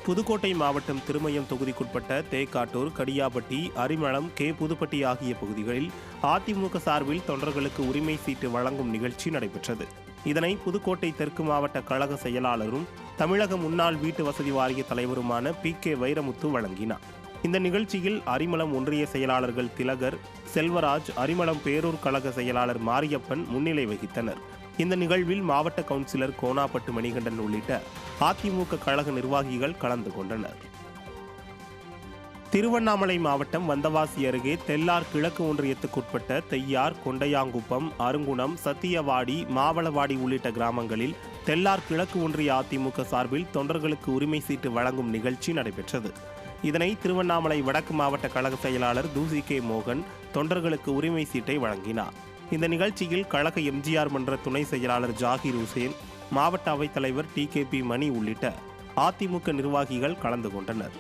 புதுக்கோட்டை மாவட்டம் திருமயம் தொகுதிக்குட்பட்ட தேக்காட்டூர், கடியாபட்டி, அரிமளம், கே. புதுப்பட்டி ஆகிய பகுதிகளில் அதிமுக சார்பில் தொண்டர்களுக்கு உரிமை சீட்டு வழங்கும் நிகழ்ச்சி நடைபெற்றது. இதனை புதுக்கோட்டை தெற்கு மாவட்ட கழக செயலாளரும் தமிழக முன்னாள் வீட்டு வசதி வாரிய தலைவருமான PK வைரமுத்து வழங்கினார். இந்த நிகழ்ச்சியில் அரிமளம் ஒன்றிய செயலாளர்கள் திலகர், செல்வராஜ், அரிமளம் பேரூர் கழக செயலாளர் மாரியப்பன் முன்னிலை வகித்தனர். இந்த நிகழ்வில் மாவட்ட கவுன்சிலர் கோனாப்பட்டு மணிகண்டன் உள்ளிட்ட அதிமுக கழக நிர்வாகிகள் கலந்து கொண்டனர். திருவண்ணாமலை மாவட்டம் வந்தவாசி அருகே தெல்லார் கிழக்கு ஒன்றியத்துக்குட்பட்ட தெய்யார், கொண்டையாங்குப்பம், அருங்குணம், சத்தியவாடி, மாவளவாடி உள்ளிட்ட கிராமங்களில் தெல்லார் கிழக்கு ஒன்றிய அதிமுக சார்பில் தொண்டர்களுக்கு உரிமை சீட்டு வழங்கும் நிகழ்ச்சி நடைபெற்றது. இதனை திருவண்ணாமலை வடக்கு மாவட்ட கழக செயலாளர் தூசி K. மோகன் தொண்டர்களுக்கு உரிமை சீட்டை வழங்கினார். இந்த நிகழ்ச்சியில் கழக MGR மன்ற துணை செயலாளர் ஜாகிர் ஹுசேன், மாவட்ட அவைத்தலைவர் TKP மணி உள்ளிட்ட அதிமுக நிர்வாகிகள் கலந்து கொண்டனர்.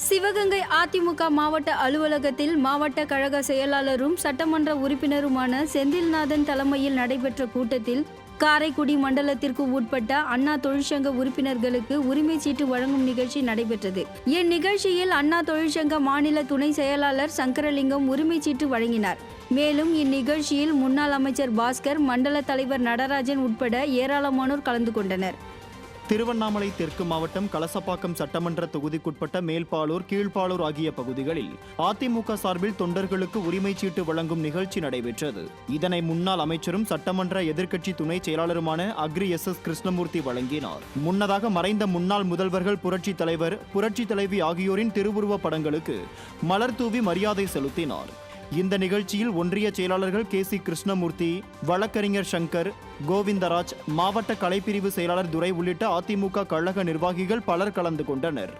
சிவகங்கை அதிமுக மாவட்ட அலுவலகத்தில் மாவட்ட கழக செயலாளரும் சட்டமன்ற உறுப்பினருமான செந்தில்நாதன் தலைமையில் நடைபெற்ற கூட்டத்தில் காரைக்குடி மண்டலத்திற்கு உட்பட்ட அண்ணா தொழிற்சங்க உறுப்பினர்களுக்கு உரிமை சீட்டு வழங்கும் நிகழ்ச்சி நடைபெற்றது. இந்நிகழ்ச்சியில் அண்ணா தொழிற்சங்க மாநில துணை செயலாளர் சங்கரலிங்கம் உரிமை சீட்டு வழங்கினார். மேலும் இந்நிகழ்ச்சியில் முன்னாள் அமைச்சர் பாஸ்கர், மண்டல தலைவர் நடராஜன் உட்பட ஏராளமானோர் கலந்து கொண்டனர். திருவண்ணாமலை தெற்கு மாவட்டம் கலசப்பாக்கம் சட்டமன்ற தொகுதிக்குட்பட்ட மேல்பாலூர், கீழ்பாலூர் ஆகிய பகுதிகளில் அதிமுக சார்பில் தொண்டர்களுக்கு உரிமை சீட்டு வழங்கும் நிகழ்ச்சி நடைபெற்றது. இதனை முன்னாள் அமைச்சரும் சட்டமன்ற எதிர்க்கட்சி துணை செயலாளருமான அக்ரி SS கிருஷ்ணமூர்த்தி வழங்கினார். முன்னதாக மறைந்த முன்னாள் முதல்வர்கள் புரட்சி தலைவர், புரட்சி தலைவி ஆகியோரின் திருவுருவ படங்களுக்கு மலர் தூவி மரியாதை செலுத்தினார். இந்த நிகழ்ச்சியில் ஒன்றிய செயலாளர்கள் KC கிருஷ்ணமூர்த்தி, வழக்கறிஞர் சங்கர், கோவிந்தராஜ், மாவட்ட கலைப்பிரிவு செயலாளர் துரை உள்ளிட்ட அதிமுக கழக நிர்வாகிகள் பலர் கலந்து கொண்டனர்.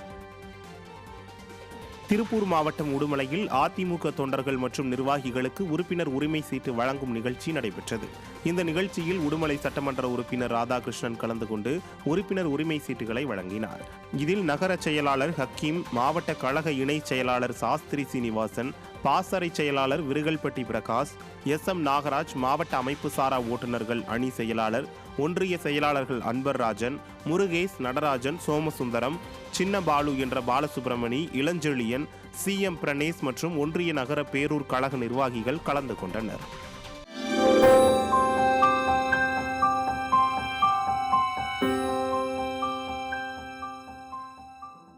திருப்பூர் மாவட்டம் உடுமலையில் அதிமுக தொண்டர்கள் மற்றும் நிர்வாகிகளுக்கு உறுப்பினர் உரிமை சீட்டு வழங்கும் நிகழ்ச்சி நடைபெற்றது. இந்த நிகழ்ச்சியில் உடுமலை சட்டமன்ற உறுப்பினர் ராதாகிருஷ்ணன் கலந்து கொண்டு உறுப்பினர் உரிமை சீட்டுகளை வழங்கினார். இதில் நகர செயலாளர் ஹக்கீம், மாவட்ட கழக இணை செயலாளர் சாஸ்திரி சீனிவாசன், பாசறை செயலாளர் விருகல்பட்டி பிரகாஷ், SM நாகராஜ், மாவட்ட அமைப்பு சாரா ஓட்டுநர்கள் அணி செயலாளர், ஒன்றிய செயலாளர்கள் அன்பர் ராஜன், முருகேஷ், நடராஜன், சோமசுந்தரம், சின்ன பாலு என்ற பாலசுப்ரமணி, இளஞ்செழியன், CM பிரணேஷ் மற்றும் ஒன்றிய நகர பேரூர் கழக நிர்வாகிகள் கலந்து கொண்டனர்.